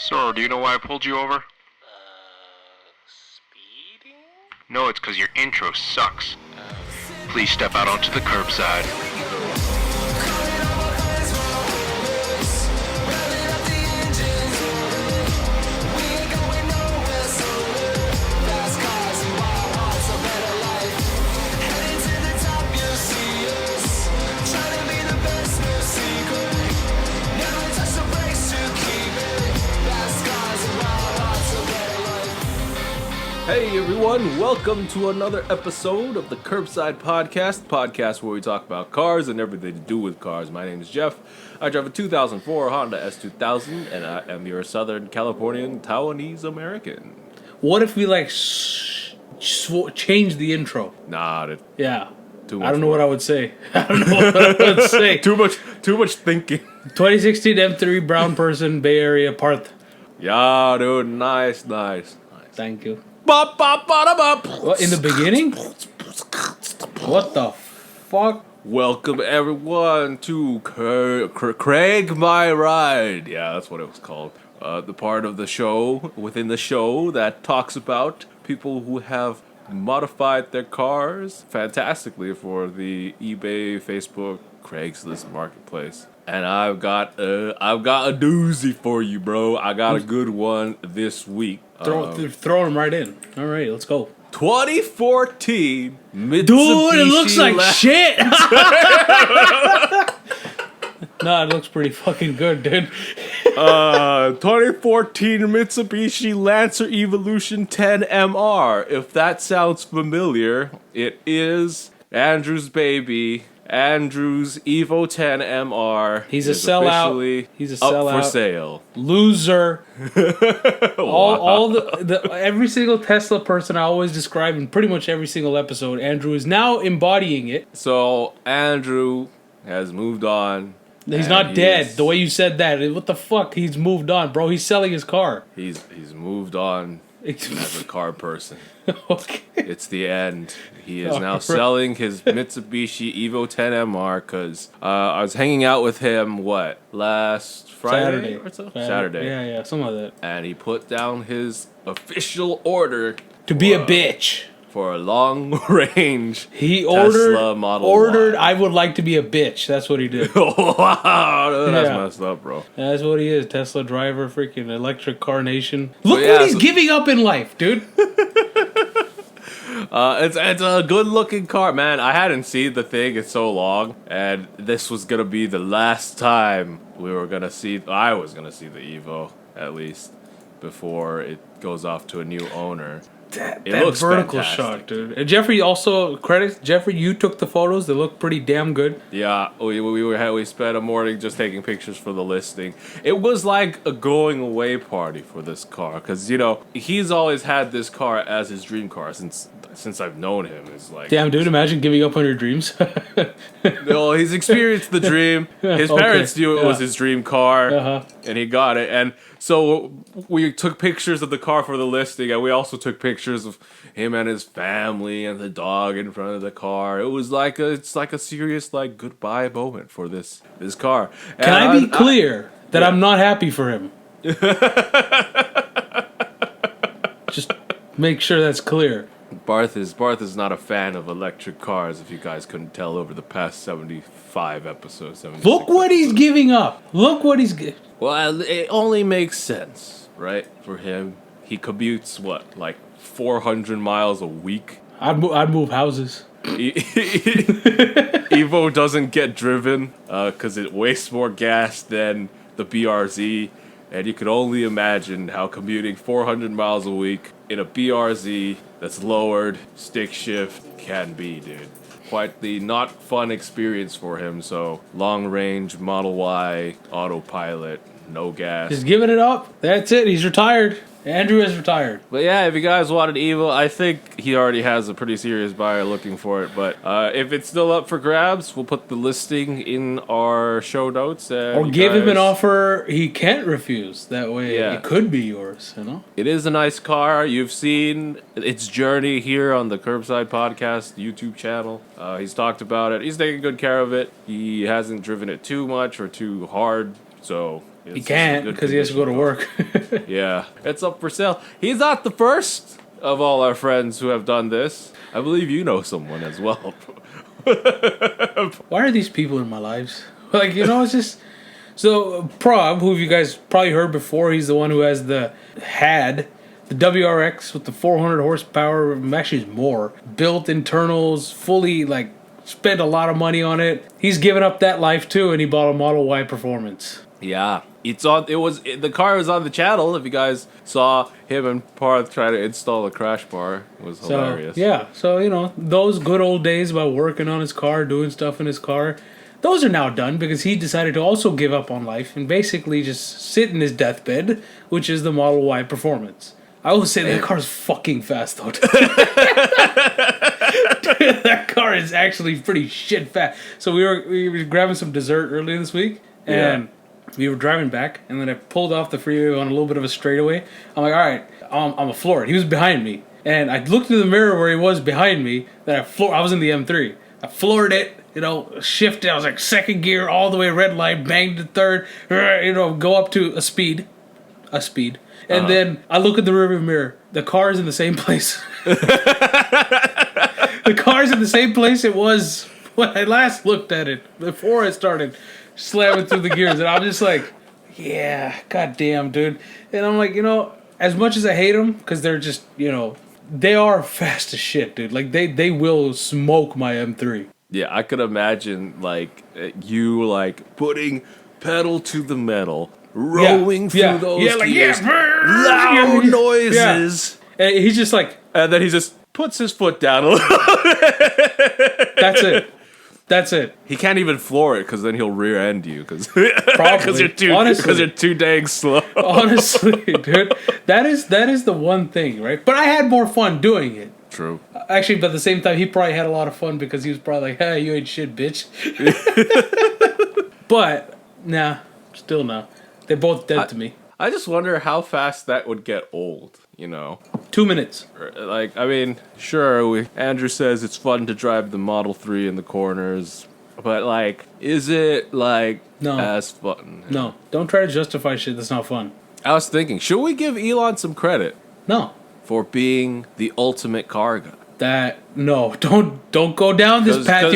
Sir, do you know why I pulled you over? Speeding? No, it's because your intro sucks. Please step out onto the curbside. Hey everyone, welcome to another episode of the Curbside Podcast where we talk about cars and everything to do with cars. My name is Jeff. I drive a 2004 Honda S2000 and I am your Southern Californian Taiwanese American. What if we change the intro? Nah, Yeah. too much I don't know work. what I would say. I don't know what I would say. Too much thinking. 2016 M3 brown person, Bay Area, Parth. Yeah, dude, nice. Thank you. Bop, bop, bada, bop. What, in the beginning? What the fuck? Welcome everyone to Craig My Ride. Yeah, that's what it was called. The part of the show, within the show, that talks about people who have modified their cars fantastically for the eBay, Facebook, Craigslist marketplace. And I've got a doozy for you, bro. I got a good one this week. Throw him right in. All right, let's go. 2014 Mitsubishi. Dude, it looks like shit. No, it looks pretty fucking good, dude. 2014 Mitsubishi Lancer Evolution 10 MR. If that sounds familiar, it is Andrew's baby. Andrew's Evo 10 MR. He's a sellout. Officially He's a up sellout. for sale. Loser. all the every single Tesla person I always describe in pretty much every single episode, Andrew is now embodying it. So Andrew has moved on. He's not dead. The way you said that, what the fuck? He's moved on, bro. He's selling his car. He's moved on as a car person. Okay. It's the end. He is now selling his Mitsubishi Evo 10 MR because I was hanging out with him, last Friday or so? Saturday. Yeah, something like that. And he put down his official order To be a bitch. for a long-range He Tesla Model ordered, Y. I would like to be a bitch. That's what he did. Wow, that's Yeah. messed up, bro. That's what he is. Tesla driver, freaking electric car nation. Look yeah, what he's so- giving up in life, dude. It's a good-looking car, man. I hadn't seen the thing in so long, and this was gonna be the last time I was gonna see the Evo, at least, before it goes off to a new owner. That looks vertical fantastic. shot, dude. And Jeffrey also credits. Jeffrey, you took the photos. They look pretty damn good. Yeah, we spent a morning just taking pictures for the listing. It was like a going away party for this car, because he's always had this car as his dream car since I've known him. It's like, Damn, dude. Imagine giving up on your dreams. well, he's experienced the dream. His parents knew it was yeah. his dream car, Uh-huh. and he got it. And so we took pictures of the car for the listing, and we also took pictures of him and his family and the dog in front of the car. It was like it's like a serious goodbye moment for this car. Can I be clear that I'm not happy for him? Just make sure that's clear. Parth is not a fan of electric cars, if you guys couldn't tell over the past 75 episodes. 76 Look what he's episodes. giving up. Look what he's. Well, it only makes sense, right, for him. He commutes, 400 miles a week? I'd move houses. Evo doesn't get driven because it wastes more gas than the BRZ. And you could only imagine how commuting 400 miles a week in a BRZ that's lowered, stick shift, can be, dude. Quite the not fun experience for him, so long range Model Y, autopilot, no gas. He's giving it up. That's it. He's retired. Andrew is retired. But yeah, if you guys wanted Evo, I think he already has a pretty serious buyer looking for it. But if it's still up for grabs, we'll put the listing in our show notes. Or give him an offer he can't refuse. That way Yeah. it could be yours, It is a nice car. You've seen its journey here on the Curbside Podcast YouTube channel. He's talked about it. He's taking good care of it. He hasn't driven it too much or too hard. So He can't because he has to go to work. Yeah, it's up for sale. He's not the first of all our friends who have done this. I believe you know someone as well. Why are these people in my lives? Like, it's just... So, Prob, who you guys probably heard before, he's the one who has the WRX with the 400 horsepower, actually more, built internals, fully, like, spent a lot of money on it. He's given up that life, too, and he bought a Model Y Performance. Yeah, the car was on the channel. If you guys saw him and Parth try to install a crash bar, it was hilarious. So those good old days about working on his car, doing stuff in his car, those are now done because he decided to also give up on life and basically just sit in his deathbed, which is the Model Y Performance. I will say that car's fucking fast though. That car is actually pretty shit fast. So we were grabbing some dessert earlier this week and. We were driving back, and then I pulled off the freeway on a little bit of a straightaway. I'm like, all right, I'm a floor it. He was behind me, and I looked in the mirror where he was behind me. Then I was in the M3. I floored it, shifted. I was like second gear all the way red light, banged to third, go up to a speed, and then I look at the rearview mirror. The car is in the same place. The car's in the same place it was when I last looked at it before I started slamming through the gears, and I'm just like, yeah, goddamn, dude. And I'm like, as much as I hate them, because they're just, they are fast as shit, dude. Like, they will smoke my M3. Yeah, I could imagine, like, you, like, putting pedal to the metal, rolling through those gears, loud noises. Yeah. And he's just like... And then he just puts his foot down a little. That's it. He can't even floor it because then he'll rear end you because you're too dang slow. Honestly, dude, that is the one thing, right? But I had more fun doing it. True. Actually, but at the same time, he probably had a lot of fun because he was probably like, "Hey, you ain't shit, bitch." But nah, still no. They're both dead to me. I just wonder how fast that would get old. 2 minutes. Like, I mean, sure, Andrew says it's fun to drive the Model 3 in the corners, but, like, is it, like, as fun? No. Don't try to justify shit that's not fun. I was thinking, should we give Elon some credit? No. For being the ultimate car guy? Don't go down this path.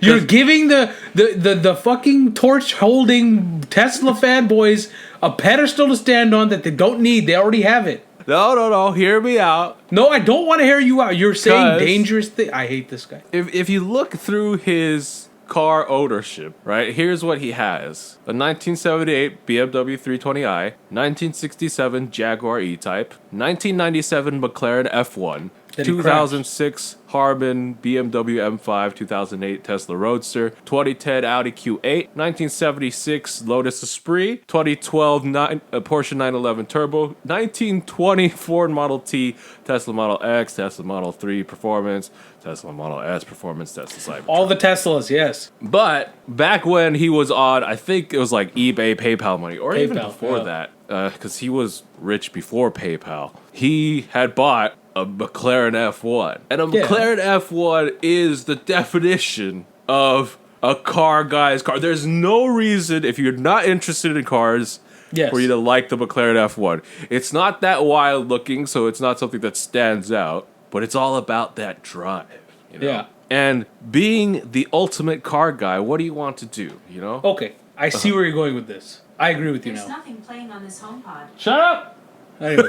You're giving the fucking torch holding Tesla fanboys a pedestal to stand on that they don't need. They already have it. No, hear me out. No, I don't want to hear you out. You're saying dangerous things. I hate this guy. If you look through his car ownership, right, here's what he has. A 1978 BMW 320i, 1967 Jaguar E-Type, 1997 McLaren F1, 2006 Harbin BMW M5, 2008 Tesla Roadster, 2010 Audi Q8, 1976 Lotus Esprit, 2012 Porsche 911 Turbo, 1920 Ford Model T, Tesla Model X, Tesla Model 3 Performance, Tesla Model S Performance, Tesla Cybertruck. All the Teslas, yes. But back when he was on, I think it was like eBay, PayPal money, or even before that, because he was rich before PayPal, he had bought a McLaren F1. And a McLaren F1 is the definition of a car guy's car. There's no reason, if you're not interested in cars, for you to like the McLaren F1. It's not that wild looking, so it's not something that stands out, but it's all about that drive. Yeah. And being the ultimate car guy, what do you want to do, Okay, I see where you're going with this. I agree with you now. There's nothing playing on this HomePod. Shut up! Anyway.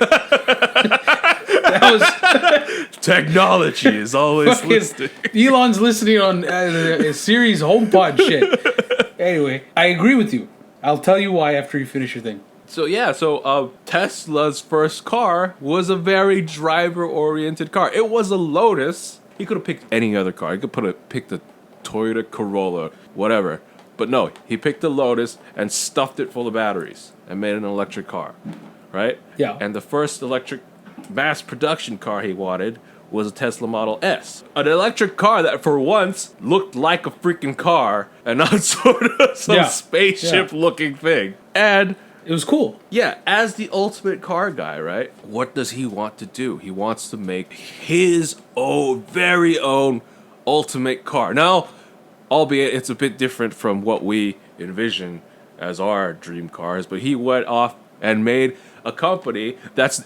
That was technology is always listening. Elon's listening on a series HomePod shit. Anyway, I agree with you. I'll tell you why after you finish your thing. So Tesla's first car was a very driver-oriented car. It was a Lotus. He could have picked any other car. He could pick the Toyota Corolla, whatever. But no, he picked the Lotus and stuffed it full of batteries and made an electric car. Right? Yeah. And the first electric mass production car he wanted was a Tesla Model S. An electric car that for once looked like a freaking car and not sort of some spaceship looking thing. And it was cool. Yeah, as the ultimate car guy, right? What does he want to do? He wants to make his very own ultimate car. Now, albeit it's a bit different from what we envision as our dream cars, but he went off and made a company that's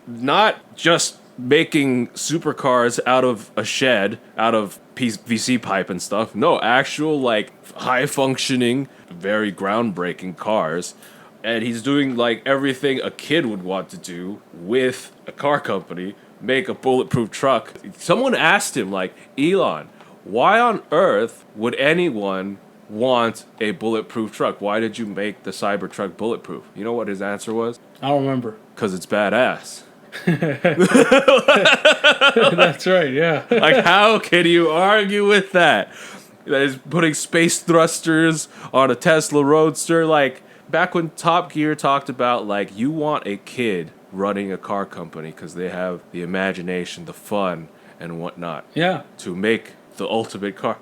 not just making supercars out of a shed, out of PVC pipe and stuff. No, actual like high functioning, very groundbreaking cars. And he's doing like everything a kid would want to do with a car company, make a bulletproof truck. Someone asked him, like, Elon, why on earth would anyone want a bulletproof truck? Why did you make the Cybertruck bulletproof? You know what his answer was? I don't remember. Because it's badass. That's right, yeah. Like, how can you argue with that? That is putting space thrusters on a Tesla Roadster. Like, back when Top Gear talked about, like, you want a kid running a car company because they have the imagination, the fun, and whatnot. Yeah. To make the ultimate car.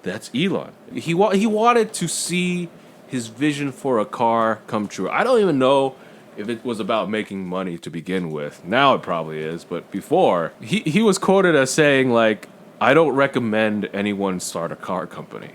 That's Elon. He wanted to see his vision for a car come true. I don't even know if it was about making money to begin with. Now it probably is, but before, he was quoted as saying, like, I don't recommend anyone start a car company.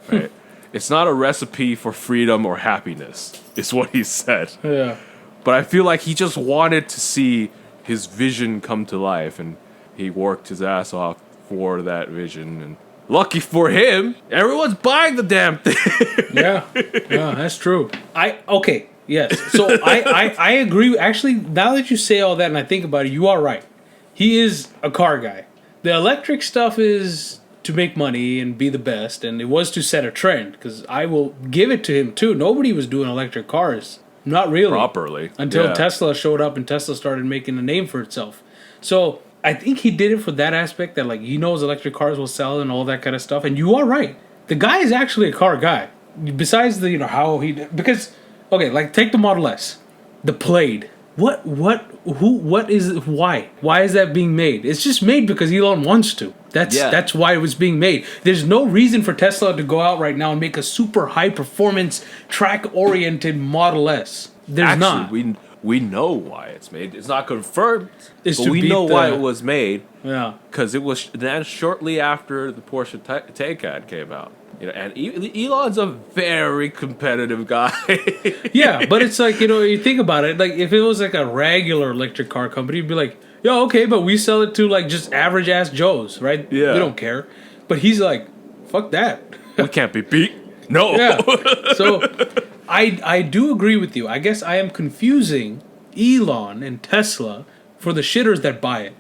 Right? It's not a recipe for freedom or happiness, is what he said. Yeah. But I feel like he just wanted to see his vision come to life, and he worked his ass off for that vision. And lucky for him, everyone's buying the damn thing. Yeah, that's true. Yes. So I agree. Actually, now that you say all that and I think about it, you are right. He is a car guy. The electric stuff is to make money and be the best, and it was to set a trend, because I will give it to him too. Nobody was doing electric cars. Not really. Properly. Until Yeah. Tesla showed up and Tesla started making a name for itself. So I think he did it for that aspect, that like he knows electric cars will sell and all that kind of stuff. And you are right. The guy is actually a car guy. Besides the, how he, because, okay, like take the Model S, the Plaid. Why is that being made? It's just made because Elon wants to. That's why it was being made. There's no reason for Tesla to go out right now and make a super high performance track oriented Model S. There's not. We know why it's made. It's not confirmed, It's but to we beat know the- why it was made. Yeah. Because it was then shortly after the Porsche Taycan came out. You know, and Elon's a very competitive guy. Yeah, but it's like, you think about it, like if it was like a regular electric car company, you'd be like, yo, okay, but we sell it to like just average ass Joes, right? Yeah. We don't care. But he's like, fuck that. We can't be beat. No. Yeah. So I do agree with you. I guess I am confusing Elon and Tesla for the shitters that buy it,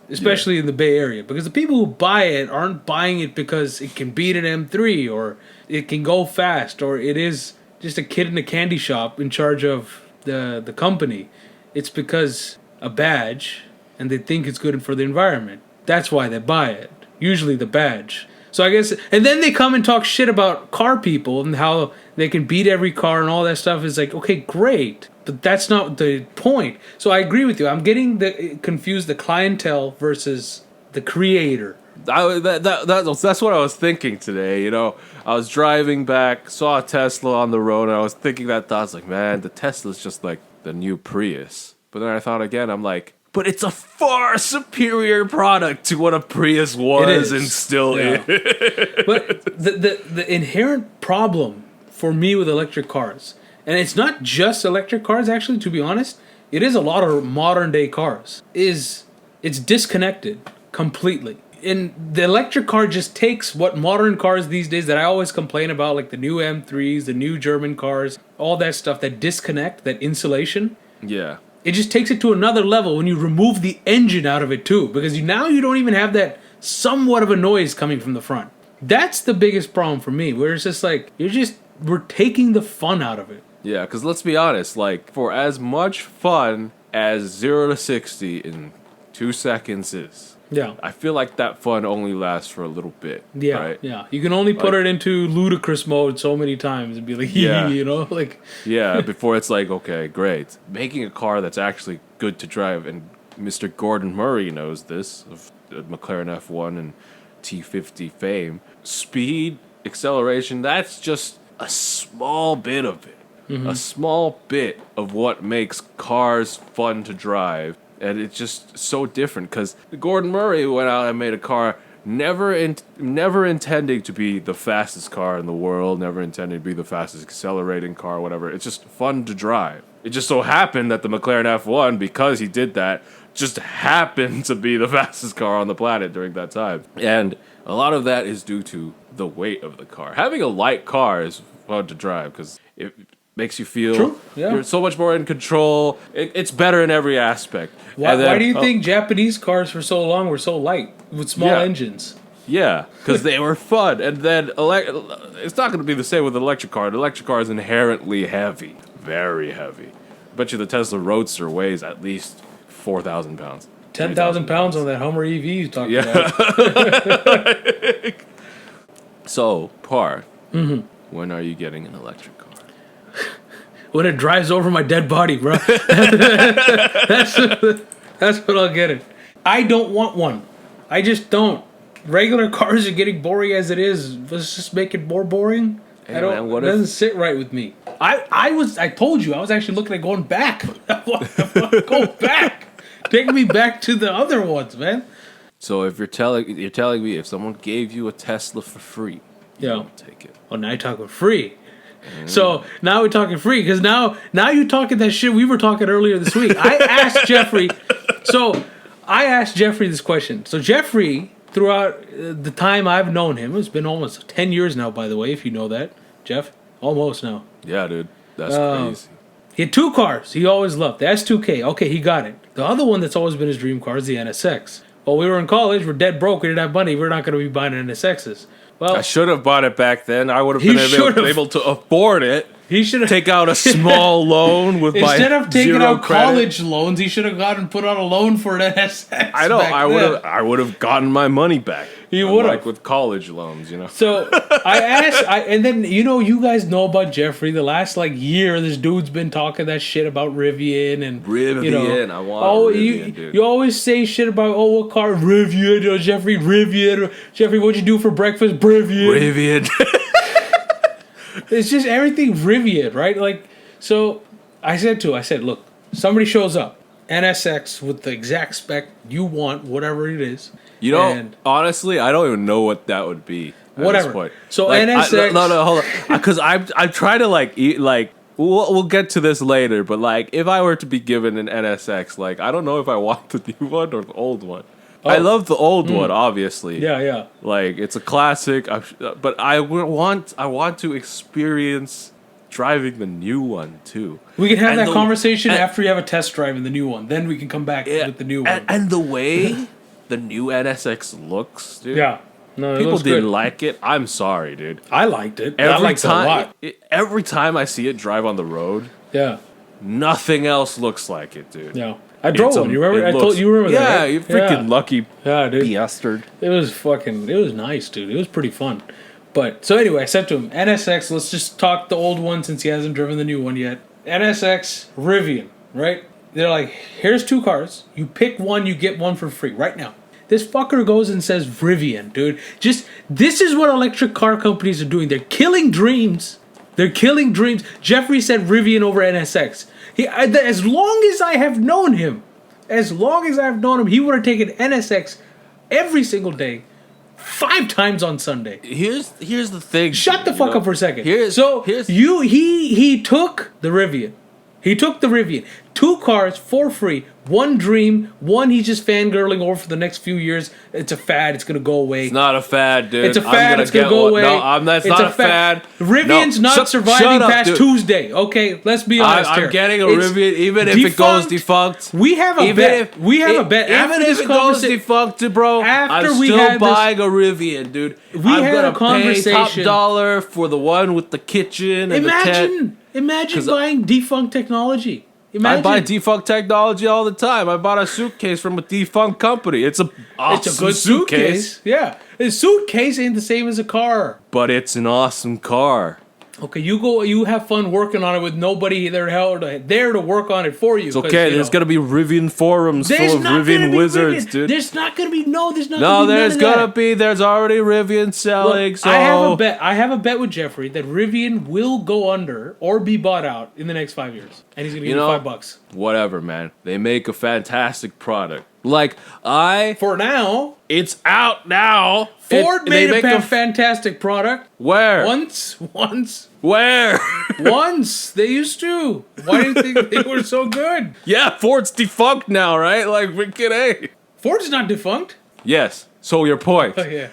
especially in the Bay Area, because the people who buy it aren't buying it because it can beat an M3 or it can go fast or it is just a kid in a candy shop in charge of the company. It's because a badge and they think it's good for the environment. That's why they buy it. Usually the badge. So I guess, and then they come and talk shit about car people and how they can beat every car and all that stuff. Is like, okay, great, but that's not the point. So I agree with you. I'm getting confused the clientele versus the creator. That's what I was thinking today. You know, I was driving back, saw a Tesla on the road, and I was thinking that thought. I was like, man, the Tesla's just like the new Prius. But then I thought again, I'm like, but it's a far superior product to what a Prius was and still is. But the inherent problem for me with electric cars, and it's not just electric cars, actually, to be honest, it is a lot of modern day cars, is it's disconnected completely. And the electric car just takes what modern cars these days that I always complain about, like the new M3s, the new German cars, all that stuff, that disconnect, that insulation. Yeah. It just takes it to another level when you remove the engine out of it too, because now you don't even have that somewhat of a noise coming from the front. That's the biggest problem for me, where it's just like, we're taking the fun out of it. Yeah, because let's be honest, like, for as much fun as 0 to 60 in 2 seconds is, Yeah. I feel like that fun only lasts for a little bit. Yeah, right? yeah. You can only put it into ludicrous mode so many times and be like, Yeah. like... Yeah, before it's like, okay, great. Making a car that's actually good to drive, and Mr. Gordon Murray knows this, of McLaren F1 and T50 fame. Speed, acceleration, that's just a small bit of it. Mm-hmm. A small bit of what makes cars fun to drive. And it's just so different, because Gordon Murray went out and made a car never intending to be the fastest car in the world, never intending to be the fastest accelerating car, whatever. It's just fun to drive. It just so happened that the McLaren F1, because he did that, just happened to be the fastest car on the planet during that time. And a lot of that is due to the weight of the car. Having a light car is fun to drive because it makes you feel you're so much more in control. It's better in every aspect. Why do you think Japanese cars for so long were so light with small engines? Yeah, because they were fun. And then it's not going to be the same with an electric car. An electric car is inherently heavy, very heavy. I bet you the Tesla Roadster weighs at least 4,000 pounds. 10,000 pounds on that Hummer EV you talking about. So, Parth, when are you getting an electric car? When it drives over my dead body, bro. That's what I'll get it. I don't want one. I just don't. Regular cars are getting boring as it is. Let's just make it more boring. Hey, it doesn't sit right with me. I told you, I was actually looking at going back. I want to go back. Take me back to the other ones, man. So if you're telling me if someone gave you a Tesla for free, you don't take it. Oh, now you're talking free. So now we're talking free because now you're talking that shit we were talking earlier this week. I asked Jeffrey this question. So Jeffrey, throughout the time I've known him, it's been almost 10 years now, by the way, if you know that, Jeff. Almost now. Yeah, dude. That's crazy. He had 2 cars he always loved. The S2K. Okay, he got it. The other one that's always been his dream car is the NSX. Well, we were in college. We're dead broke. We didn't have money. We're not going to be buying NSXs. Well, I should have bought it back then. I would have been able to afford it. He should have take out a small loan with instead of taking out credit. College loans. He should have put on a loan for an NSX. I know. I would have gotten my money back. He would have, like with college loans, you know. So I asked, and then you guys know about Jeffrey. The last year, this dude's been talking that shit about Rivian and Rivian. I want Rivian, dude. You always say shit about what car Rivian, Jeffrey Rivian, Jeffrey. What'd you do for breakfast? Rivian. It's just everything Rivian, right? So I said, look, somebody shows up, NSX with the exact spec you want, whatever it is. Honestly, I don't even know what that would be. Whatever. At this point. So NSX. No, hold on. Because I'm trying to we'll get to this later. But if I were to be given an NSX, I don't know if I want the new one or the old one. Oh. I love the old one, obviously. Yeah. It's a classic. But I want to experience driving the new one too. We can have that conversation after you have a test drive in the new one. Then we can come back with the new one. And the way the new NSX looks, dude. Yeah. No, people didn't like it. I'm sorry, dude. I liked it. I liked it a lot. Every time I see it drive on the road, nothing else looks like it, dude. Yeah. I drove one. You remember? You remember that? Yeah, right? you freaking lucky dude. bastard. It was nice, dude. It was pretty fun. But, so anyway, I said to him, NSX, let's just talk the old one since he hasn't driven the new one yet. NSX, Rivian, right? They're like, here's 2 cars. You pick one, you get one for free right now. This fucker goes and says Rivian, dude. This is what electric car companies are doing. They're killing dreams. Jeffrey said Rivian over NSX. As long as I have known him, he would have taken NSX every single day, 5 times on Sunday. Here's the thing. Shut the fuck up for a second. He took the Rivian. He took the Rivian. 2 cars for free. One dream. One he's just fangirling over for the next few years. It's a fad. It's going to go away. It's not a fad, dude. It's a fad. It's going to go away. No, that's not a fad. Rivian's not surviving past Tuesday. Okay, let's be honest here. I'm getting a Rivian even if it goes defunct. We have a bet. Even if it goes defunct, bro, I'm still buying a Rivian, dude. I'm going to pay top dollar for the one with the kitchen and the tent. Imagine buying defunct technology. I buy defunct technology all the time. I bought a suitcase from a defunct company. It's a good suitcase. Yeah. A suitcase ain't the same as a car. But it's an awesome car. Okay, you have fun working on it with nobody there to work on it for you. It's okay. There's going to be Rivian forums full of Rivian wizards, dude. There's not going to be there's going to be. There's already Rivian selling. Look, I have a bet with Jeffrey that Rivian will go under or be bought out in the next 5 years. And he's going to give me $5. Whatever, man. They make a fantastic product. Like, For now, it's out now. Ford They made a make fantastic product. Where? Once. Where? Once. They used to. Why do you think they were so good? Yeah, Ford's defunct now, right? Like, freaking A. Ford's not defunct. Yes. So your point. Oh, yeah.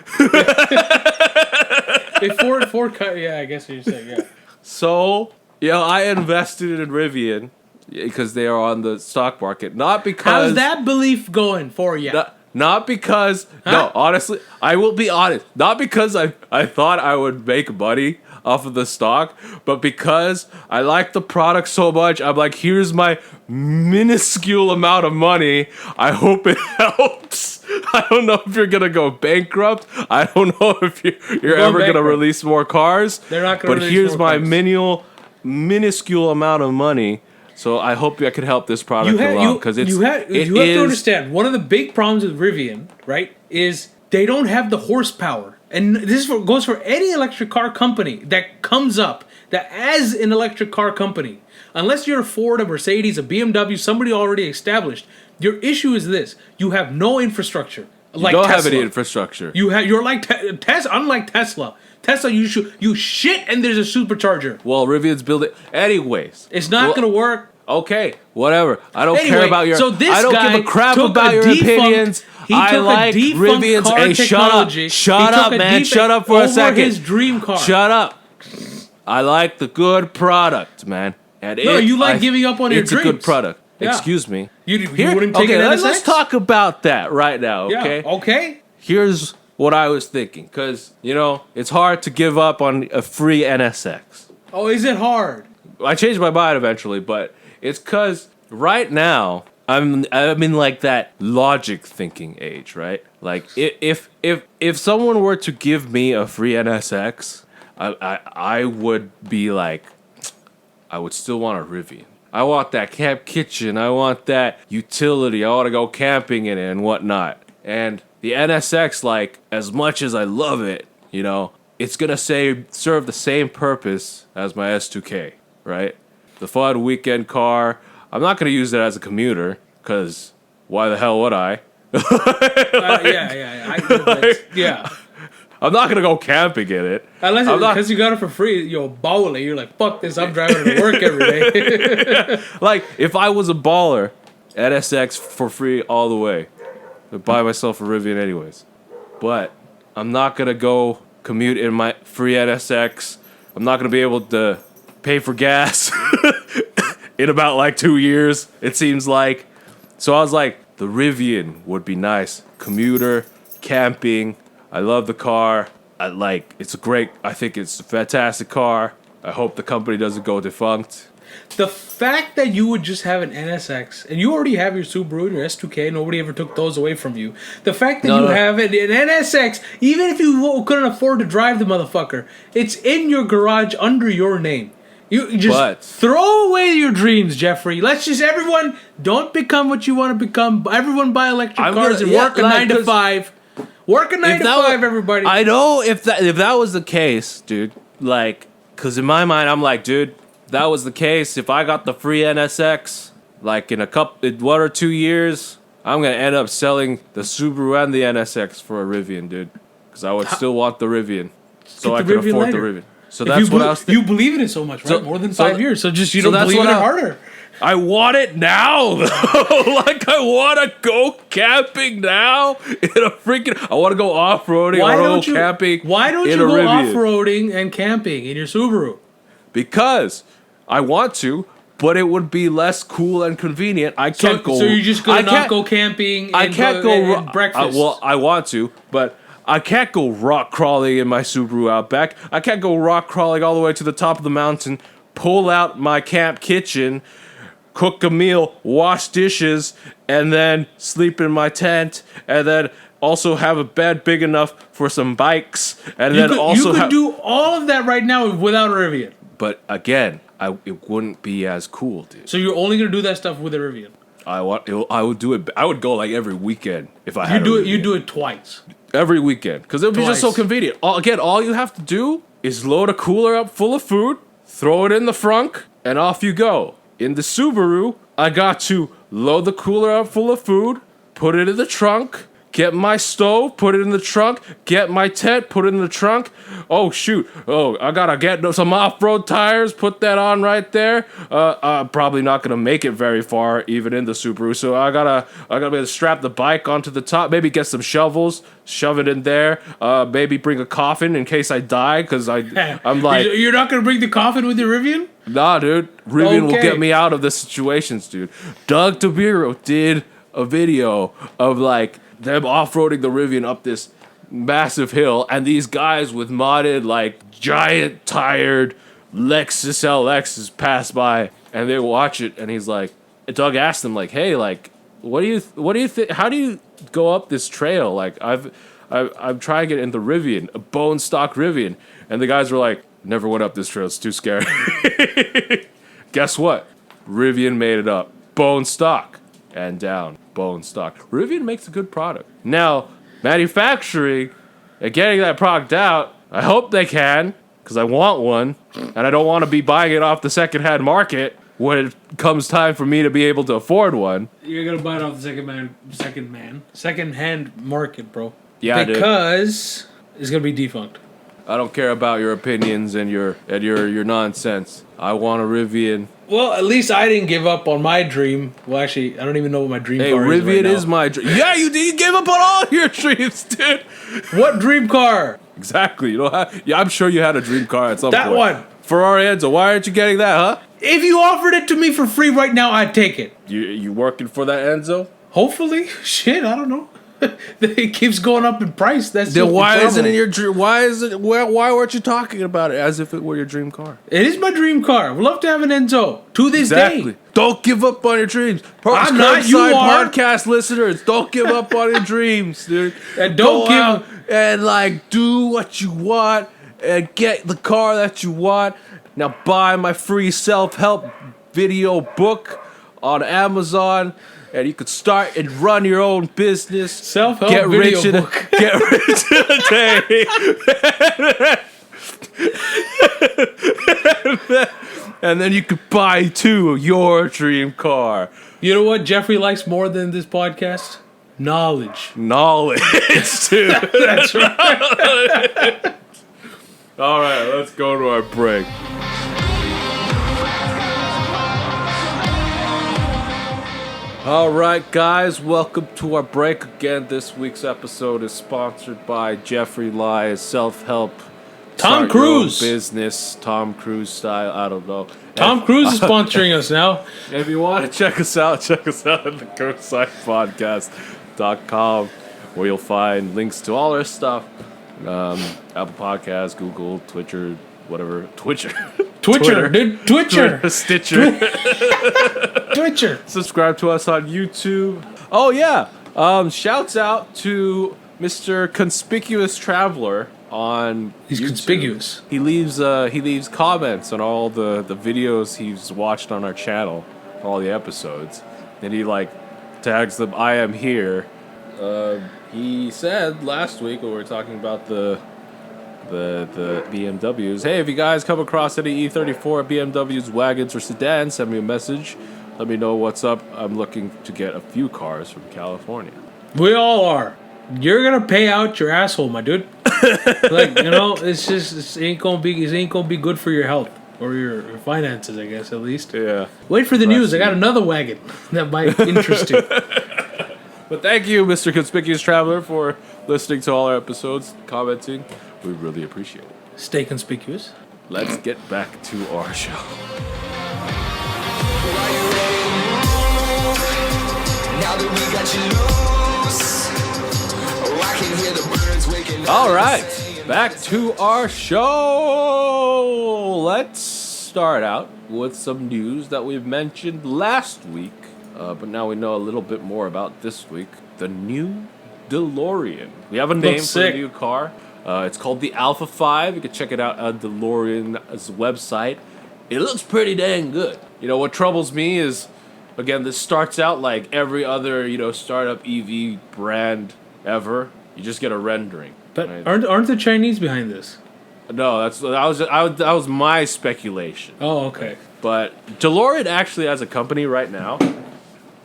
Ford cut. Yeah, I guess what you're saying, yeah. So, I invested in Rivian because they are on the stock market. Not because... How's that belief going for you? Not because... Huh? No, honestly, I will be honest. Not because I thought I would make money off of the stock, but because I like the product so much, I'm like, here's my minuscule amount of money. I hope it helps. I don't know if you're gonna go bankrupt. I don't know if you're ever gonna release more cars. They're not gonna release here's more my cars. minuscule amount of money. So I hope I can help this product along because you have to understand, one of the big problems with Rivian, right, is they don't have the horsepower. And this goes for any electric car company that comes up, that as an electric car company, unless you're a Ford, a Mercedes, a BMW, somebody already established, your issue is this: you have no infrastructure. Like you don't Tesla. have any infrastructure. You're like Tesla. Unlike Tesla, you shit and there's a supercharger. Well, Rivian's building anyways. It's not gonna work. Okay, whatever. I don't care about your. So this I don't guy give a crap took about a your defunct- opinions. He I took like a defunct Rivian's. car Hey, technology. shut up, man. Shut up for a second. His dream car. Shut up. I like the good product, man. And you like giving up on your dreams. It's a good product. Yeah. Excuse me. You wouldn't take an NSX? Let's talk about that right now. Okay. Yeah. Okay. Here's what I was thinking, because it's hard to give up on a free NSX. Oh, is it hard? I changed my mind eventually, but it's because right now I'm in like that logic thinking age, right? Like if someone were to give me a free NSX, I would be like, I would still want a Rivian. I want that camp kitchen. I want that utility. I want to go camping in it and whatnot. And the NSX, like, as much as I love it, it's gonna serve the same purpose as my S2K, right? The fun weekend car. I'm not gonna use it as a commuter, because why the hell would I? Yeah. I'm not gonna go camping in it. Unless because you got it for free, you're bowling. You're like, fuck this, I'm driving to work every day. Like, if I was a baller, NSX for free all the way. I'd buy myself a Rivian anyways. But I'm not gonna go commute in my free NSX. I'm not gonna be able to pay for gas in about like 2 years, it seems like. So I was like, the Rivian would be nice. Commuter, camping. I love the car. I think it's a fantastic car. I hope the company doesn't go defunct. The fact that you would just have an NSX, and you already have your Subaru and your S2K, nobody ever took those away from you. The fact that have an NSX, even if you couldn't afford to drive the motherfucker, it's in your garage under your name. You just throw away your dreams, Jeffrey. Everyone, don't become what you want to become. Everyone buy electric cars and work a 9 to 5. Work a 9 to 5, everybody. I know if that was the case, dude. Like, because in my mind, I'm like, dude, that was the case. If I got the free NSX, like in 1 or 2 years, I'm gonna end up selling the Subaru and the NSX for a Rivian, dude. Because I would still want the Rivian, so I could afford the Rivian. So that's what I was thinking. You believe in it so much, right? More than 5 years. So just don't believe in it harder. I want it now, though. Like, I want to go camping now in a freaking... I want to go off-roading. I want to go camping. Why don't you go off-roading and camping in your Subaru? Because I want to, but it would be less cool and convenient. I can't go... So you're just going to not go camping and breakfast? Well, I want to, but... I can't go rock crawling in my Subaru Outback. I can't go rock crawling all the way to the top of the mountain, pull out my camp kitchen, cook a meal, wash dishes, and then sleep in my tent, and then also have a bed big enough for some bikes, and you could do all of that right now without a Rivian. But again, it wouldn't be as cool, dude. So you're only gonna do that stuff with a Rivian? I would do it. I would go like every weekend if I had. You do it twice. Every weekend, because it would be just so convenient. All you have to do is load a cooler up full of food, throw it in the frunk, and off you go. In the Subaru, I got to load the cooler up full of food, put it in the trunk. Get my stove, put it in the trunk. Get my tent, put it in the trunk. Oh, shoot. Oh, I gotta get some off-road tires, put that on right there. I'm probably not gonna make it very far, even in the Subaru. So I gotta be able to strap the bike onto the top. Maybe get some shovels, shove it in there. Maybe bring a coffin in case I die, because I'm like... You're not gonna bring the coffin with your Rivian? Nah, dude. Rivian will get me out of the situations, dude. Doug DeBiro did a video of, like, them off-roading the Rivian up this massive hill, and these guys with modded, like, giant tired Lexus LXs pass by, and they watch it, and he's like, Doug asked them, like, hey, like, what do you think? How do you go up this trail? Like, I'm trying it in the Rivian, a bone stock Rivian, and the guys were like, never went up this trail. It's too scary. Guess what? Rivian made it up, bone stock, and down. Bone stock. Rivian makes a good product. Now, manufacturing and getting that product out, I hope they can, because I want one, and I don't want to be buying it off the secondhand market when it comes time for me to be able to afford one. You're gonna buy it off the secondhand market, bro. Yeah, because it's gonna be defunct. I don't care about your opinions and your nonsense. I want a Rivian. Well, at least I didn't give up on my dream. Well, actually, I don't even know what my dream car is right Rivian now. is my dream. Yeah, you did. You gave up on all your dreams, dude. What dream car? Exactly. You know, yeah, I'm sure you had a dream car at some point. That one. Ferrari Enzo. Why aren't you getting that, huh? If you offered it to me for free right now, I'd take it. You working for that, Enzo? Hopefully. Shit, I don't know. It keeps going up in price. That's Then just why the isn't it trouble. your dream? Why is it? Why weren't you talking about it as if it were your dream car? It is my dream car. Would love to have an Enzo to this Exactly. day. Don't give up on your dreams. I'm not, you are. Podcast listeners, don't give up on your dreams, dude. And don't Go out and like do what you want and get the car that you want. Now buy my free self-help video book on Amazon. And you could start and run your own business. Self-help Get video rich book. Get rich in a day. And then you could buy, too, your dream car. You know what Jeffrey likes more than this podcast? Knowledge. Knowledge, too. That's right. All right, let's go to our break. All right, guys, welcome to our break again. This week's episode is sponsored by Jeffrey Ly's self-help. Tom start your own Cruise. business, Tom Cruise style. I don't know. Tom Cruise is sponsoring us now. If you want to check us out at thecoastsidepodcast.com, where you'll find links to all our stuff. Apple Podcasts, Google, Twitcher, whatever. Twitcher, Dude. Twitcher. Stitcher. Twitcher. Subscribe to us on YouTube. Oh yeah. Shouts out to Mr. Conspicuous Traveler on He's YouTube. conspicuous. He leaves comments on all the videos he's watched on our channel, all the episodes, and he like tags them. I am here. He said last week when we were talking about the BMWs, hey, if you guys come across any E34 BMWs, wagons, or sedans, send me a message. Let me know what's up. I'm looking to get a few cars from California. We all are. You're gonna pay out your asshole, my dude. Like, you know, it ain't gonna be good for your health or your finances, I guess, at least. Yeah. Wait for the news. I got another wagon that might interest you. But thank you, Mr. Conspicuous Traveler, for listening to all our episodes, commenting. We really appreciate it. Stay conspicuous. Let's get back to our show. All right, back to our show. Let's start out with some news that we mentioned last week, but now we know a little bit more about this week. The new DeLorean. We have a name for the new car. It's called the Alpha 5. You can check it out on DeLorean's website. It looks pretty dang good. You know, what troubles me is, again, this starts out like every other, startup EV brand ever. You just get a rendering. But right? aren't the Chinese behind this? No, that was my speculation. Oh, okay. But DeLorean actually, as a company right now,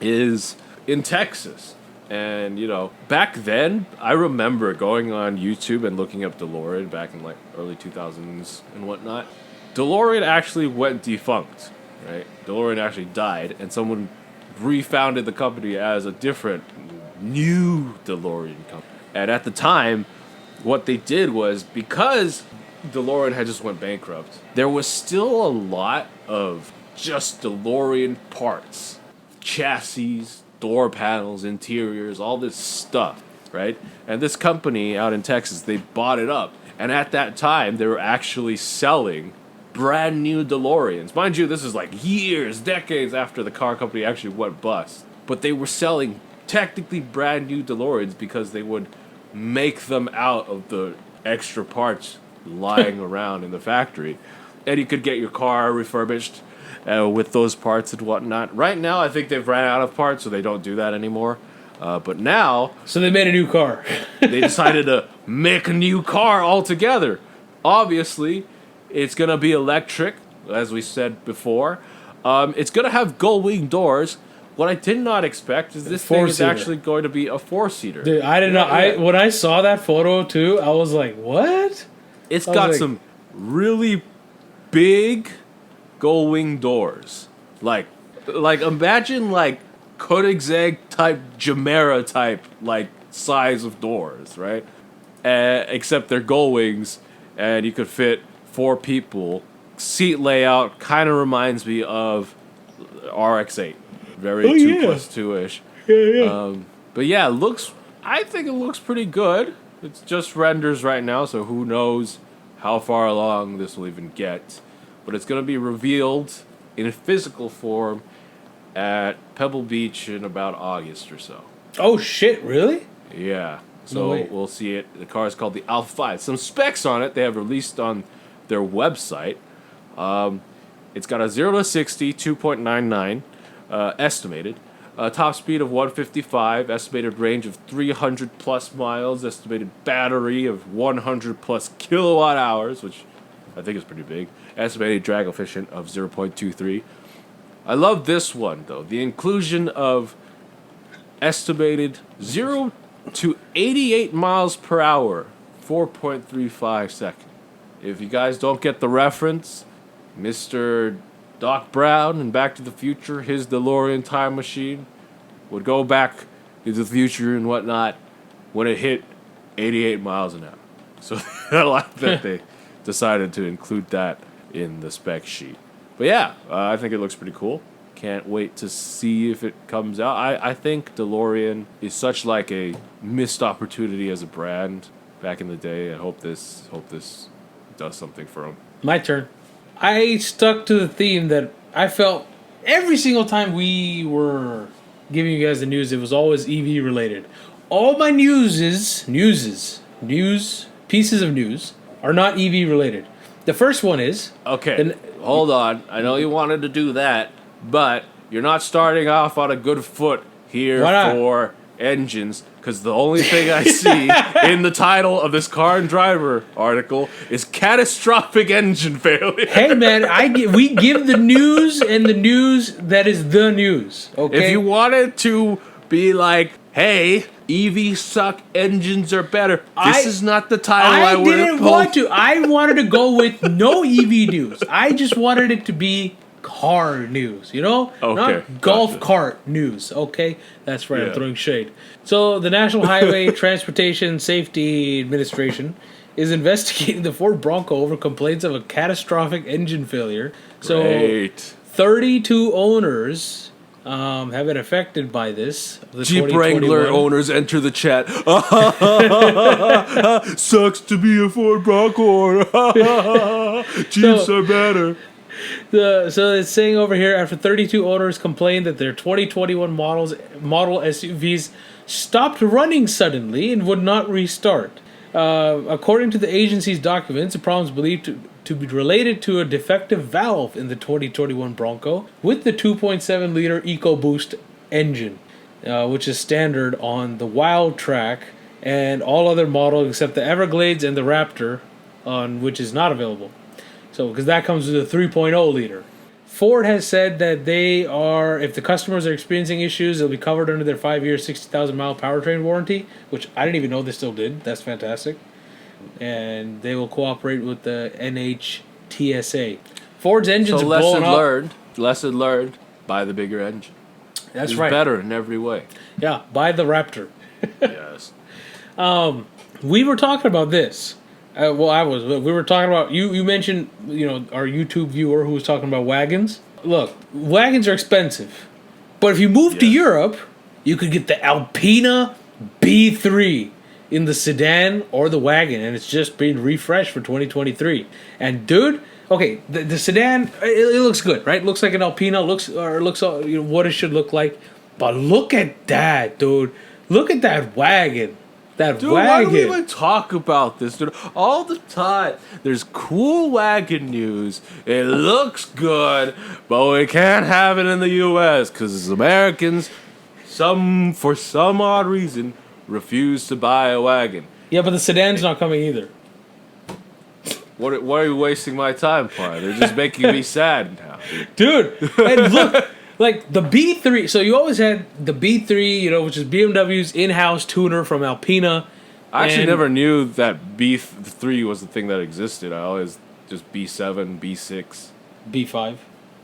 is in Texas. And, back then, I remember going on YouTube and looking up DeLorean back in, like, early 2000s and whatnot. DeLorean actually went defunct, right? DeLorean actually died, and someone refounded the company as a different, new DeLorean company. And at the time, what they did was, because DeLorean had just went bankrupt, there was still a lot of just DeLorean parts. Chassis, door panels, interiors, all this stuff, right? And this company out in Texas, they bought it up. And at that time, they were actually selling brand new DeLoreans. Mind you, this is like years, decades after the car company actually went bust. But they were selling technically brand new DeLoreans because they would make them out of the extra parts lying around in the factory. And you could get your car refurbished with those parts and whatnot. Right now, I think they've ran out of parts, so they don't do that anymore. But now... So they made a new car. They decided to make a new car altogether. Obviously, it's going to be electric, as we said before. It's going to have gull-wing doors. What I did not expect is this thing is actually going to be a four-seater. Dude, I didn't know. When I saw that photo, too, I was like, what? It's got some really big gull-wing doors. Like imagine, like, Koenigsegg type, Gemera type, like, size of doors, right? Except they're gull-wings, and you could fit 4 people. Seat layout kind of reminds me of RX-8. Very 2+2-ish. Yeah. But yeah, I think it looks pretty good. It's just renders right now, so who knows how far along this will even get. But it's going to be revealed in a physical form at Pebble Beach in about August or so. Oh, shit, really? Yeah. So we'll see it. The car is called the Alpha 5. Some specs on it they have released on their website. It's got a 0 to 60, 2.99 estimated. Top speed of 155, estimated range of 300 plus miles, estimated battery of 100 plus kilowatt hours, which I think is pretty big. Estimated drag efficient of 0.23. I love this one, though. The inclusion of estimated 0 to 88 miles per hour, 4.35 seconds. If you guys don't get the reference, Mr. Doc Brown in Back to the Future, his DeLorean time machine, would go back into the future and whatnot when it hit 88 miles an hour. So I like that they decided to include that in the spec sheet. But yeah, I think it looks pretty cool. Can't wait to see if it comes out. I think DeLorean is such like a missed opportunity as a brand back in the day. I hope this does something for them. My turn. I stuck to the theme that I felt every single time we were giving you guys the news, it was always EV related. All my pieces of news are not EV related. The first one is... Okay, hold on. I know you wanted to do that, but you're not starting off on a good foot here for engines, because the only thing I see in the title of this Car and Driver article is catastrophic engine failure. Hey man, we give the news, and the news that is the news. Okay. If you wanted to be like, hey, EVs suck, engines are better, this is not the title I would have didn't want to. I wanted to go with no EV news. I just wanted it to be car news, Okay, not golf cart news, okay? That's right, I'm throwing shade. So, the National Highway Transportation Safety Administration is investigating the Ford Bronco over complaints of a catastrophic engine failure. Great. So, 32 owners have been affected by this. Jeep Wrangler owners enter the chat. Sucks to be a Ford Bronco owner. Jeeps are better. So it's saying over here, after 32 owners complained that their 2021 model SUVs stopped running suddenly and would not restart. According to the agency's documents, the problem is believed to be related to a defective valve in the 2021 Bronco with the 2.7-liter EcoBoost engine, which is standard on the Wild Track and all other models except the Everglades and the Raptor, on which is not available. So, because that comes with a 3.0 liter. Ford has said that they are, if the customers are experiencing issues, they'll be covered under their 5-year, 60,000-mile powertrain warranty, which I didn't even know they still did. That's fantastic. And they will cooperate with the NHTSA. Ford's engines are blowing up. Lesson learned. Buy the bigger engine. That's It's right. better in every way. Yeah, buy the Raptor. Yes. We were talking about this. We were talking about, you mentioned, our YouTube viewer who was talking about wagons. Look, wagons are expensive. But if you move to Europe, you could get the Alpina B3 in the sedan or the wagon, and it's just being refreshed for 2023. And dude, okay, the sedan, it looks good, right? It looks like an Alpina, looks what it should look like. But look at that, dude. Look at that wagon. Dude, why do we even talk about this, dude? All the time, there's cool wagon news. It looks good, but we can't have it in the U.S. because Americans, for some odd reason, refuse to buy a wagon. Yeah, but the sedan's not coming either. Why are you wasting my time, Parth? They're just making me sad now. Dude, and look, like the B3. So you always had the B3, which is BMW's in-house tuner from Alpina. I actually never knew that B3 was the thing that existed. I always just B7, B6. B5.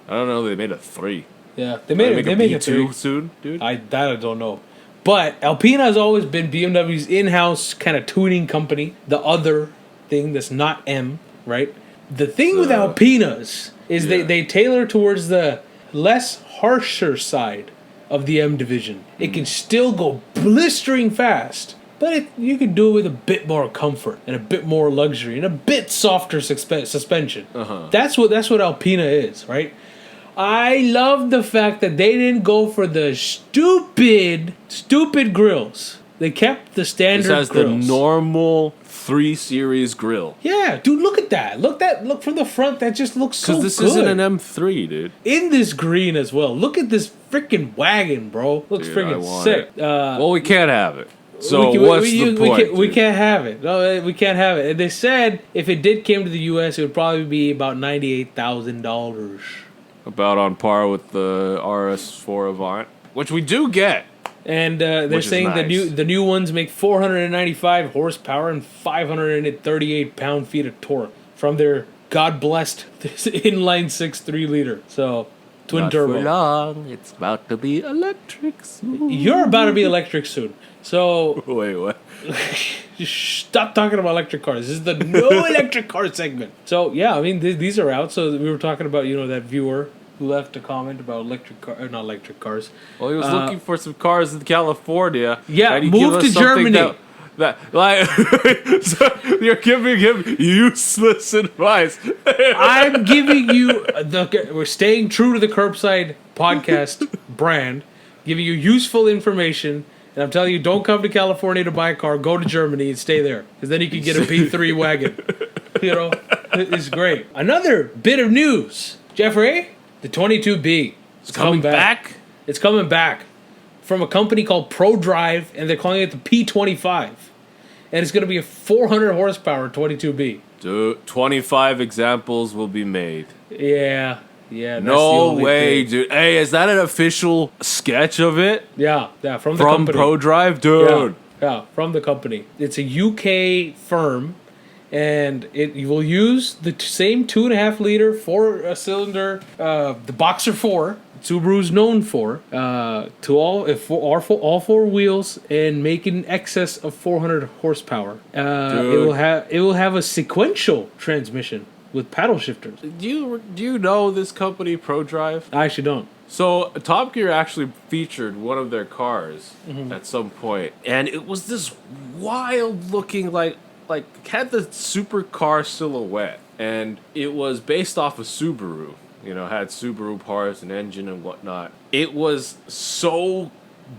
I don't know. They made a 3. Yeah, they made a B2 3 soon, dude. I don't know. But Alpina has always been BMW's in-house kind of tuning company. The other thing that's not M, right? The thing with Alpinas is they tailor towards the less harsher side of the M division. It can still go blistering fast, but you can do it with a bit more comfort and a bit more luxury and a bit softer suspension. That's what Alpina is, right? I love the fact that they didn't go for the stupid grills. They kept the standard This has grills. the normal 3 Series grill. Yeah, dude, look at that. Look from the front. That just looks so good. Because this isn't an M3, dude. In this green as well. Look at this freaking wagon, bro. Looks freaking sick. Well, we can't have it. So what's the point? We can't have it. No, we can't have it. And they said if it did come to the U.S., it would probably be about $98,000. About on par with the RS4 Avant, which we do get. And they're saying nice. the new ones make 495 horsepower and 538 pound-feet of torque from their God-blessed inline 6 3-liter. So, twin Not turbo. for long. It's about to be electric soon. You're about to be electric soon. So, Wait, what? just stop talking about electric cars. This is the no electric car segment. So, yeah, I mean, these are out. So, we were talking about, that viewer who left a comment about not electric cars. Well, he was looking for some cars in California. Yeah, and he move gave us to something Germany. So you're giving him useless advice. I'm giving you we're staying true to the Curbside podcast brand, giving you useful information, and I'm telling you, don't come to California to buy a car. Go to Germany and stay there, because then you can get a B3 wagon. It's great. Another bit of news, Jeffrey. The 22B is coming back. It's coming back from a company called ProDrive, and they're calling it the P25. And it's going to be a 400 horsepower 22B. Dude, 25 examples will be made. Yeah. That's No the only way, thing. dude. Hey, is that an official sketch of it? Yeah, from the company. ProDrive? Dude. Yeah, from the company. It's a UK firm, and it will use the same 2.5 liter 4-cylinder, the Boxer 4. Subaru's known for all 4 wheels and make in excess of 400 horsepower. It will have a sequential transmission with paddle shifters. Do you know this company, ProDrive? I actually don't. So Top Gear actually featured one of their cars at some point, and it was this wild looking like had the supercar silhouette, and it was based off of Subaru. Had Subaru parts and engine and whatnot. It was so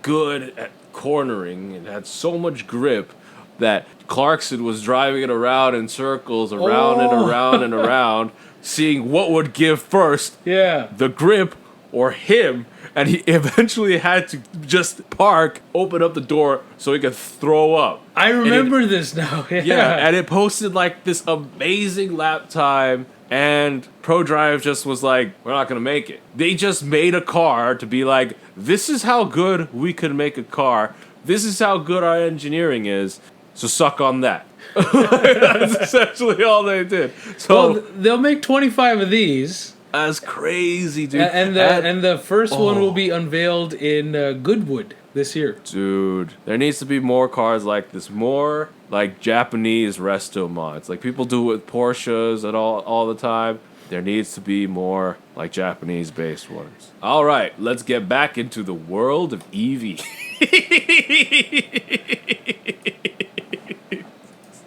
good at cornering and had so much grip that Clarkson was driving it around in circles, around and around and around, seeing what would give first, Yeah. the grip or him, and he eventually had to just park, open up the door so he could throw up. I remember this now. Yeah, and it posted like this amazing lap time, and ProDrive just was like, we're not gonna make it. They just made a car to be like, this is how good we could make a car. This is how good our engineering is. So suck on that. That's essentially all they did. So Well, they'll make 25 of these, that's crazy, dude. and the first one will be unveiled in Goodwood this year. Dude, there needs to be more cars like this, more like Japanese resto mods. Like people do it with Porsches and all the time. There needs to be more like Japanese based ones. All right, let's get back into the world of EV.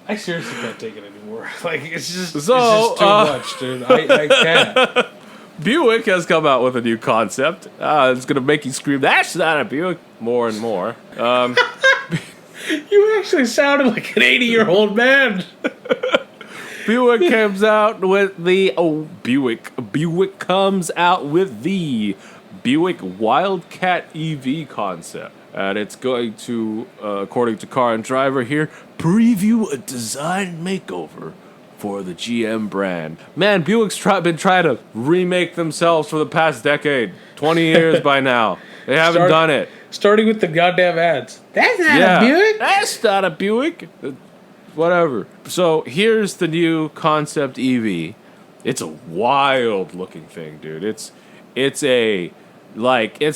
I seriously can't take it anymore. Like it's just So, too much, dude. I can't. Buick has come out with a new concept. It's gonna make you scream, "That's not a Buick!" more and more. You actually sounded like an 80-year-old man. Buick comes out with the Buick comes out with the Buick Wildcat EV concept, and it's going to, according to Car and Driver here, preview a design makeover for the GM brand. Man, Buick's been trying to remake themselves for the past decade, 20 years by now. They haven't done it. Starting with the goddamn ads. That's not a Buick. That's not a Buick. Whatever. So here's the new concept EV. It's a wild looking thing, dude. It's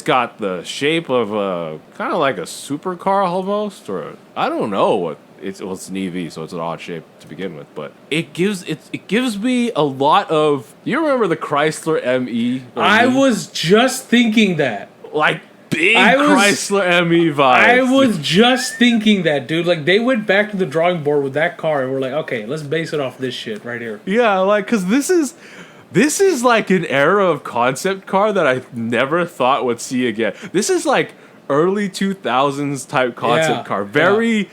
got the shape of a kind of like a supercar almost, or I don't know what it's an EV, so it's an odd shape to begin with, but it gives me a lot of. You remember the Chrysler ME? I was just thinking that. Like big Chrysler ME vibes. I was just thinking that, dude. Like, they went back to the drawing board with that car and we're like, okay, let's base it off this shit right here. Yeah, like, because this is like an era of concept car that I never thought would see again. This is like early 2000s type concept car. Very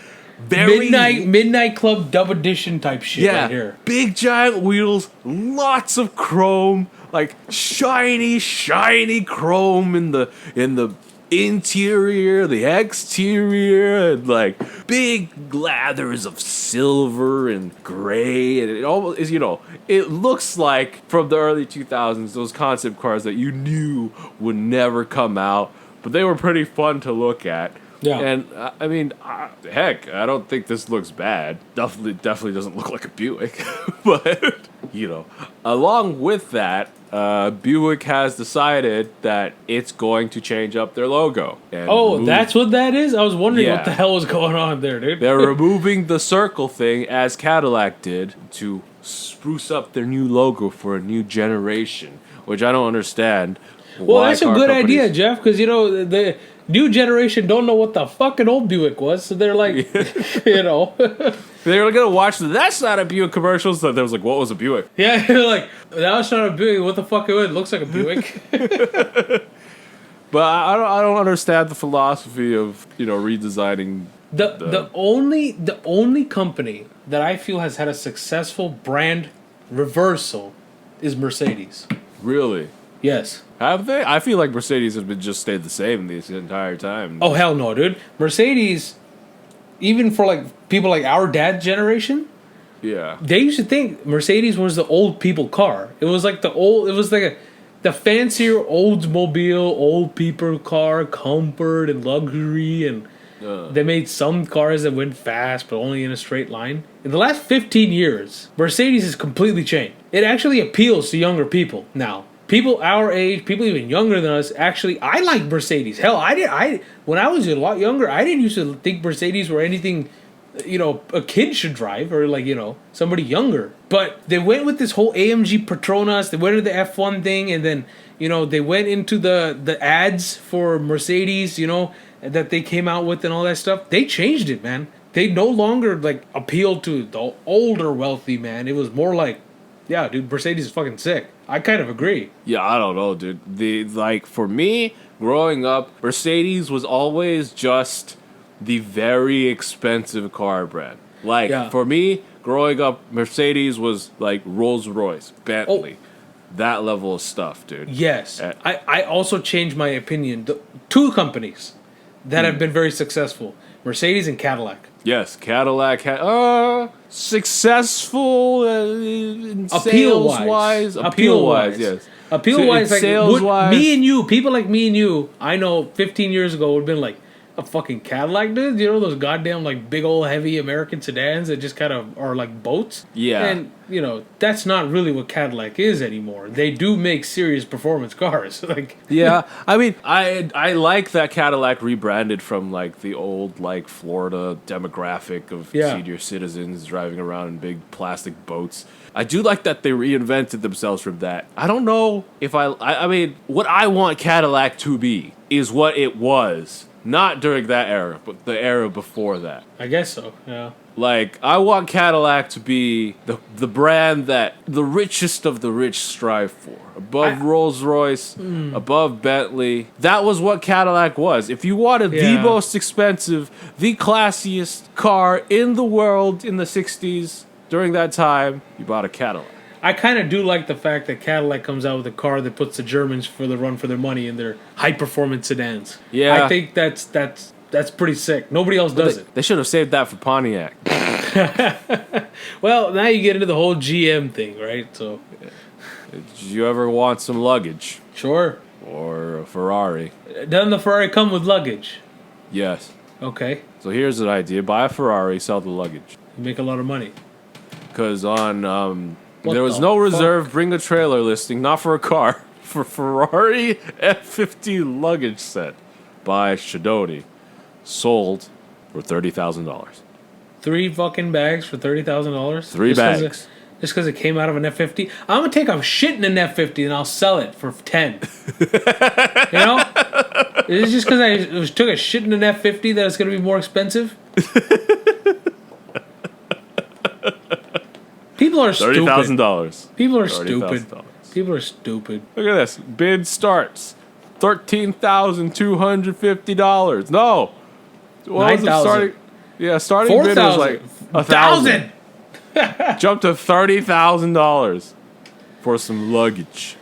Midnight Club Dub Edition type shit right here. Big giant wheels, lots of chrome, like shiny chrome in the interior, the exterior, and like big lathers of silver and gray, and it almost is, it looks like from the early 2000s, those concept cars that you knew would never come out, but they were pretty fun to look at. Yeah. And I mean, heck, I don't think this looks bad. Definitely doesn't look like a Buick. But, along with that, Buick has decided that it's going to change up their logo. And that's what that is? I was wondering what the hell was going on there, dude. They're removing the circle thing, as Cadillac did, to spruce up their new logo for a new generation, which I don't understand. Well, that's a good idea, Jeff, because, the new generation don't know what the fucking old Buick was, so they're like, They were going to watch the That's Not a Buick commercials, so they was like, what was a Buick? Yeah, like, that's not a Buick, what the fuck it looks like a Buick. But I don't understand the philosophy of, redesigning. The only company that I feel has had a successful brand reversal is Mercedes. Really? Yes. Have they? I feel like Mercedes has been just stayed the same this entire time. Oh, hell no, dude. Mercedes, even for like people like our dad's generation, yeah, they used to think Mercedes was the old people car. It was like the fancier Oldsmobile, old people car, comfort and luxury, and they made some cars that went fast, but only in a straight line. In the last 15 years, Mercedes has completely changed. It actually appeals to younger people now. People our age, people even younger than us, actually, I like Mercedes. Hell, when I was a lot younger, I didn't used to think Mercedes were anything, a kid should drive or like, somebody younger. But they went with this whole AMG Petronas, they went into the F1 thing, and then, they went into the ads for Mercedes, that they came out with and all that stuff. They changed it, man. They no longer, like, appealed to the older wealthy man. It was more like, yeah, dude, Mercedes is fucking sick. I kind of agree. Yeah, I don't know, dude. For me, growing up, Mercedes was always just the very expensive car brand. For me, growing up, Mercedes was like Rolls Royce, Bentley, that level of stuff, dude. Yes. I also changed my opinion. Two companies that have been very successful, Mercedes and Cadillac. Yes, Cadillac successful in Appeal-wise. sales-wise. Appeal-wise, yes. Appeal-wise, like, sales-wise. me and you, people like me and you, I know 15 years ago would have been like, a fucking Cadillac, dude? You know those goddamn, like, big old heavy American sedans that just kind of are like boats? Yeah. And, you know, that's not really what Cadillac is anymore. They do make serious performance cars. Like, yeah, I mean, I like that Cadillac rebranded from, like, the old, like, Florida demographic of senior citizens driving around in big plastic boats. I do like that they reinvented themselves from that. I don't know if I mean, what I want Cadillac to be is what it was. Not during that era, but the era before that. I guess so, yeah. Like, I want Cadillac to be the brand that the richest of the rich strive for. Above Rolls-Royce, above Bentley. That was what Cadillac was. If you wanted the most expensive, the classiest car in the world in the 60s during that time, you bought a Cadillac. I kind of do like the fact that Cadillac comes out with a car that puts the Germans for the run for their money in their high-performance sedans. Yeah. I think that's pretty sick. Nobody else does it. They should have saved that for Pontiac. Well, now you get into the whole GM thing, right? So, Did you ever want some luggage? sure. Or a Ferrari? Doesn't the Ferrari come with luggage? Yes. Okay. So here's an idea. Buy a Ferrari, sell the luggage. You make a lot of money. Because on... What there was the no fuck? reserve, bring a trailer listing, not for a car, for Ferrari F50 luggage set by Shadoti. Sold for $30,000. 3 fucking bags for $30,000? 3 bags. Just because it came out of an F50? I'm going to take a shit in an F50 and I'll sell it for 10. You know? Is it just because I took a shit in an F50 that it's going to be more expensive? People are stupid. $30,000. People are stupid. $30,000. People are stupid. Look at this. Bid starts $13,250. No. What was it 9,000. starting? Yeah, starting bid was like 1,000. Jumped to $30,000 for some luggage.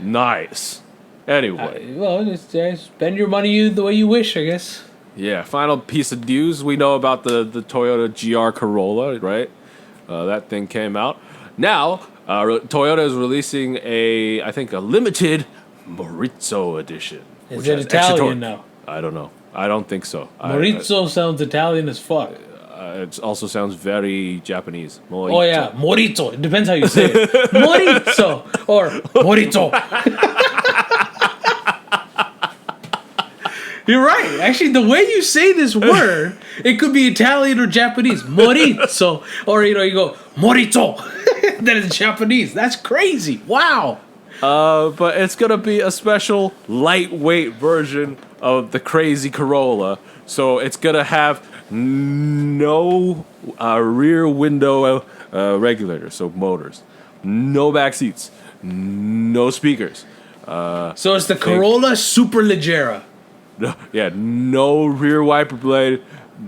Nice. Anyway. Well, just spend your money the way you wish, I guess. Yeah, final piece of news. We know about the Toyota GR Corolla, right? That thing came out. Now, Toyota is releasing I think a limited Maurizio edition. Is it Italian now? I don't know. I don't think so. Maurizio sounds Italian as fuck. It also sounds very Japanese. Maurizio. Oh yeah, Maurizio. It depends how you say it. Maurizio or Maurizio. You're right. Actually, the way you say this word, it could be Italian or Japanese. Maurizio. Or, you go, Maurizio. That is Japanese. That's crazy. Wow. But it's going to be a special lightweight version of the crazy Corolla. So it's going to have no rear window regulators, so motors. No back seats. No speakers. So it's the Corolla Superleggera. No, yeah, no rear wiper blade,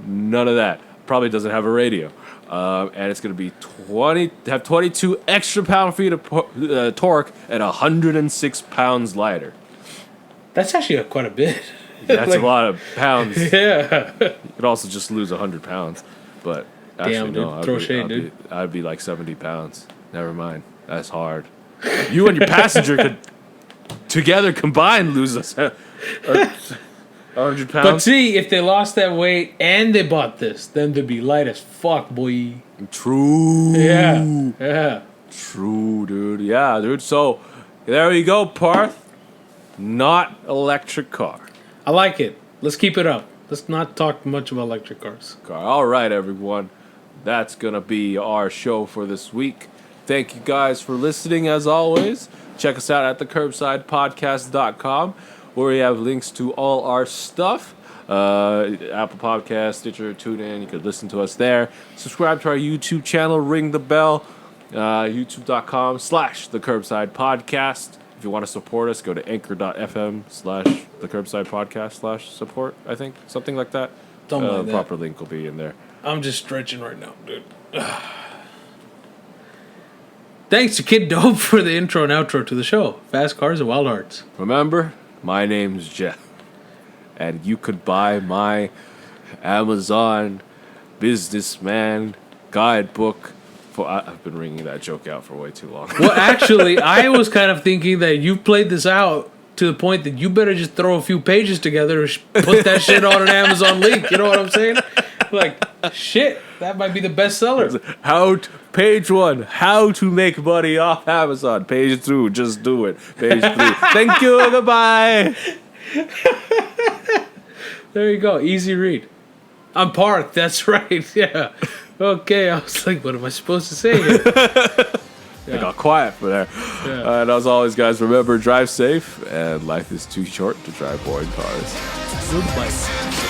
none of that. Probably doesn't have a radio. And it's going to be 22 extra pound-feet of torque and 106 pounds lighter. That's actually quite a bit. That's a lot of pounds. Yeah. You could also just lose 100 pounds. But actually, Damn, dude. no. Throw shade, dude. I'd be like 70 pounds. Never mind. That's hard. You and your passenger could together combined lose 100 pounds. But see, if they lost that weight and they bought this, then they'd be light as fuck, boy. True. Yeah. True, dude. Yeah, dude. So, there you go, Parth. Not electric car. I like it. Let's keep it up. Let's not talk much about electric cars. All right, everyone. That's going to be our show for this week. Thank you guys for listening, as always. Check us out at thecurbsidepodcast.com, where we have links to all our stuff. Apple Podcast, Stitcher, TuneIn. You could listen to us there. Subscribe to our YouTube channel. Ring the bell. YouTube.com/thecurbsidepodcast. If you want to support us, go to anchor.fm/thecurbsidepodcast/support, I think. Something like that. Something like that. Proper link will be in there. I'm just stretching right now, dude. Thanks to Kid Dope for the intro and outro to the show. Fast Cars and Wild Hearts. Remember, my name's Jeff. And you could buy my Amazon businessman guidebook for... I've been ringing that joke out for way too long. Well, actually, I was kind of thinking that you played this out to the point that you better just throw a few pages together and put that shit on an Amazon link. You know what I'm saying? Like, shit, that might be the bestseller. Page 1, how to make money off Amazon. Page 2, just do it. Page 3, thank you, goodbye. There you go, easy read. I'm Parth, that's right, yeah. Okay, I was like, what am I supposed to say here? I got quiet for there. Yeah. And as always, guys, remember, drive safe, and life is too short to drive boring cars. Goodbye.